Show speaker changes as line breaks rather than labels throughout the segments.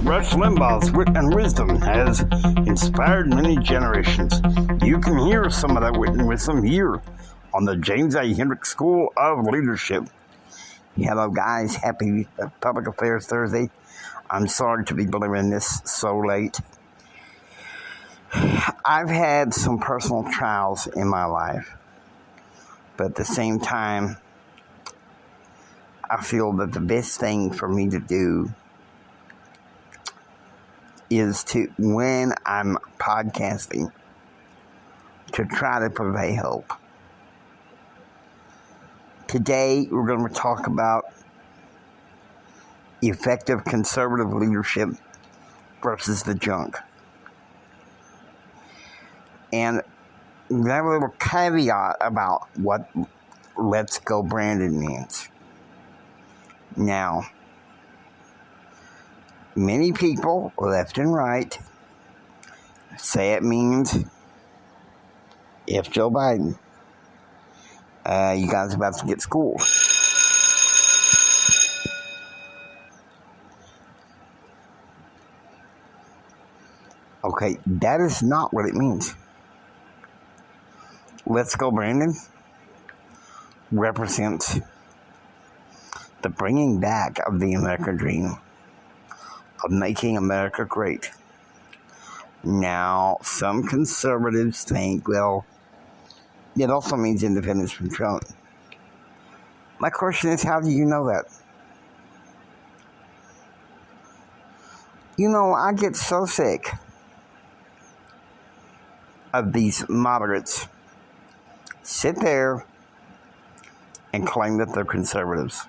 Rush Limbaugh's wit and wisdom has inspired many generations. You can hear some of that wit and wisdom here on the James A. Hendricks School of Leadership. Hello, guys. Happy Public Affairs Thursday. I'm sorry to be delivering this so late. I've had some personal trials in my life, but at the same time, I feel that the best thing for me to do is to, when I'm podcasting, to try to provide hope. Today, we're going to talk about effective conservative leadership versus the junk. And we have a little caveat about what Let's Go Brandon means. Now, many people, left and right, say it means if Joe Biden. You guys are about to get schooled. Okay, that is not what it means. Let's Go Brandon represents the bringing back of the American dream, of making America great. Now, some conservatives think, well, it also means independence from Trump. My question is, how do you know that? You know, I get so sick of these moderates sit there and claim that they're conservatives.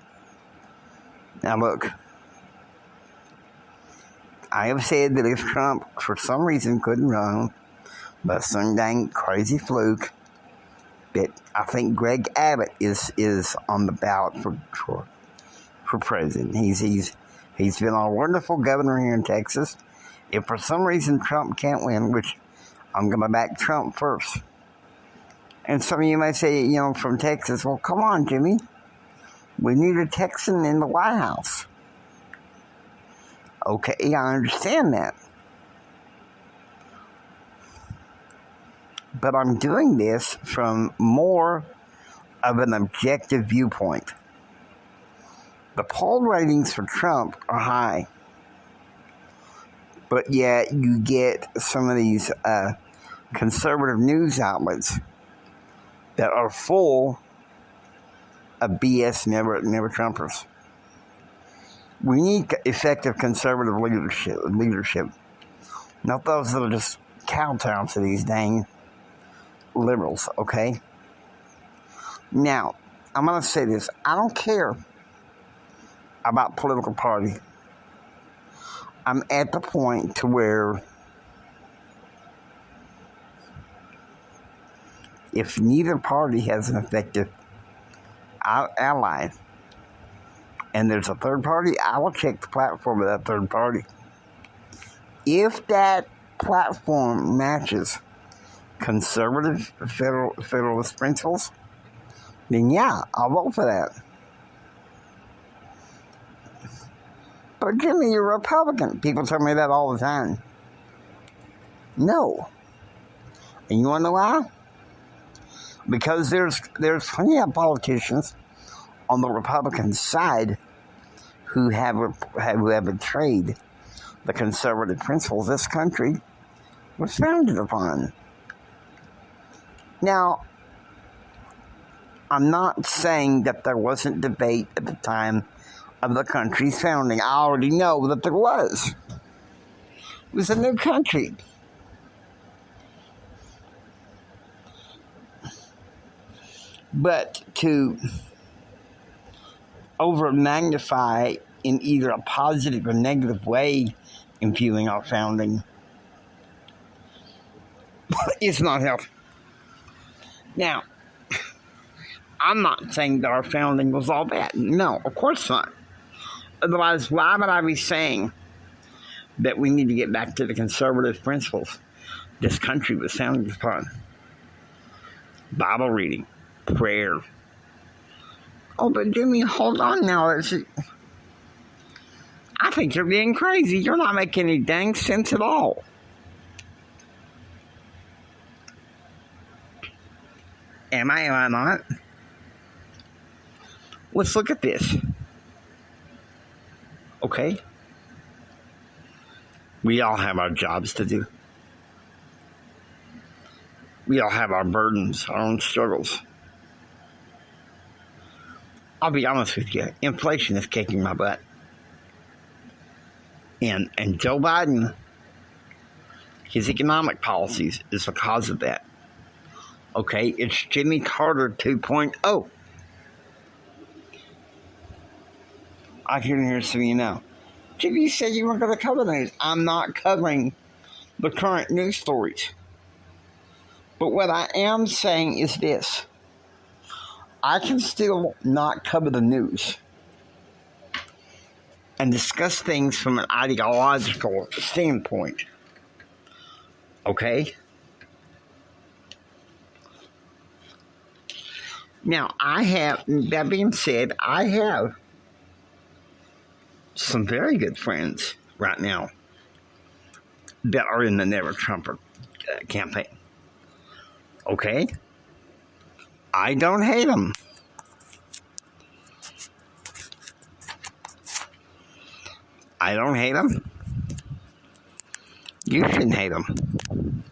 Now look, I have said that if Trump, for some reason, couldn't run, but some dang crazy fluke, that I think Greg Abbott is on the ballot for president. He's been a wonderful governor here in Texas. If for some reason Trump can't win, which I'm going to back Trump first. And some of you may say, you know, from Texas, well, come on, Jimmy. We need a Texan in the White House. Okay, I understand that. But I'm doing this from more of an objective viewpoint. The poll ratings for Trump are high. But yet you get some of these conservative news outlets that are full of BS never Trumpers. We need effective conservative leadership. Not those that are just kowtow to these dang liberals, okay? Now, I'm going to say this. I don't care about political party. I'm at the point to where if neither party has an effective ally, and there's a third party, I will check the platform of that third party. If that platform matches conservative federalist principles, then yeah, I'll vote for that. But Jimmy, you're a Republican. People tell me that all the time. No. And you want to know why? Because there's plenty of politicians on the Republican side who have betrayed the conservative principles this country was founded upon. Now, I'm not saying that there wasn't debate at the time of the country's founding. I already know that there was. It was a new country. But to over-magnify in either a positive or negative way in viewing our founding is not healthy. Now, I'm not saying that our founding was all bad. No, of course not. Otherwise, why would I be saying that we need to get back to the conservative principles this country was founded upon? Bible reading, prayer. Oh, but Jimmy, hold on now. I think you're being crazy. You're not making any dang sense at all. Am I not? Let's look at this. Okay? We all have our jobs to do. We all have our burdens, our own struggles. I'll be honest with you. Inflation is kicking my butt. And Joe Biden, his economic policies is the cause of that. Okay, it's Jimmy Carter 2.0. I can hear some of you now. Jimmy, you said you weren't going to cover those. I'm not covering the current news stories. But what I am saying is this. I can still not cover the news and discuss things from an ideological standpoint. Okay? Now, that being said, I have some very good friends right now that are in the Never Trumper campaign. Okay? I don't hate them. I don't hate them. You shouldn't hate them.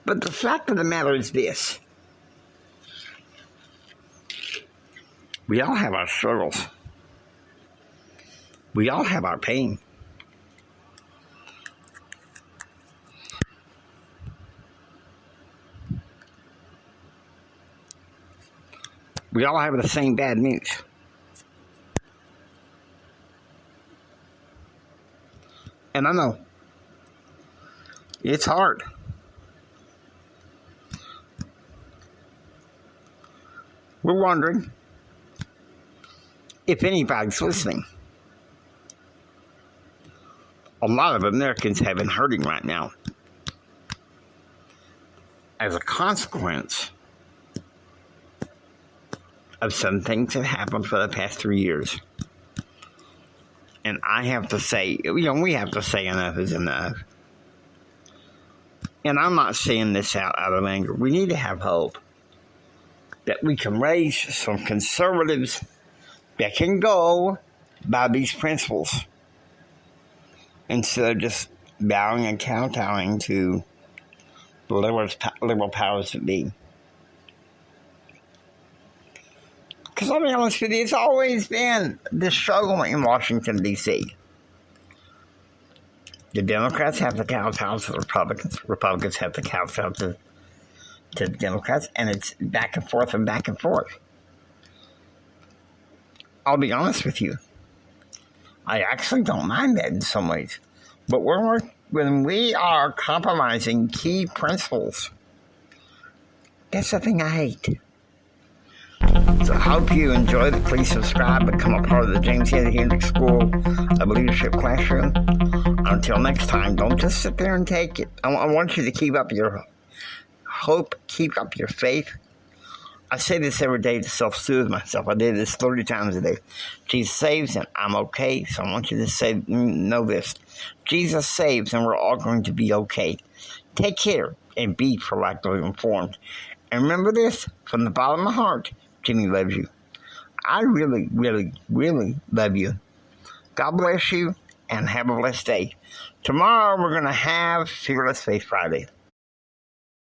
But the fact of the matter is this. We all have our struggles. We all have our pain. We all have the same bad news. And I know. It's hard. We're wondering if anybody's listening. A lot of Americans have been hurting right now as a consequence of some things that happened for the past 3 years. And I have to say, we have to say enough is enough. And I'm not saying this out of anger. We need to have hope that we can raise some conservatives that can go by these principles instead of just bowing and kowtowing to the liberal powers that be. Because I'll be honest with you, it's always been the struggle in Washington, D.C. The Democrats have to kowtow to the Republicans. Republicans have to kowtow to the Democrats. And it's back and forth and back and forth. I'll be honest with you. I actually don't mind that in some ways. But when we are compromising key principles, that's the thing I hate. So I hope you enjoyed it. Please subscribe, become a part of the James Hendrick School of Leadership Classroom. Until next time, don't just sit there and take it. I want you to keep up your hope, keep up your faith. I say this every day to self-soothe myself. I did this 30 times a day. Jesus saves and I'm okay. So I want you to know this. Jesus saves and we're all going to be okay. Take care and be proactively informed. And remember this, from the bottom of my heart, Jimmy loves you. I really, really, really love you. God bless you and have a blessed day. Tomorrow we're going to have Fearless Faith Friday.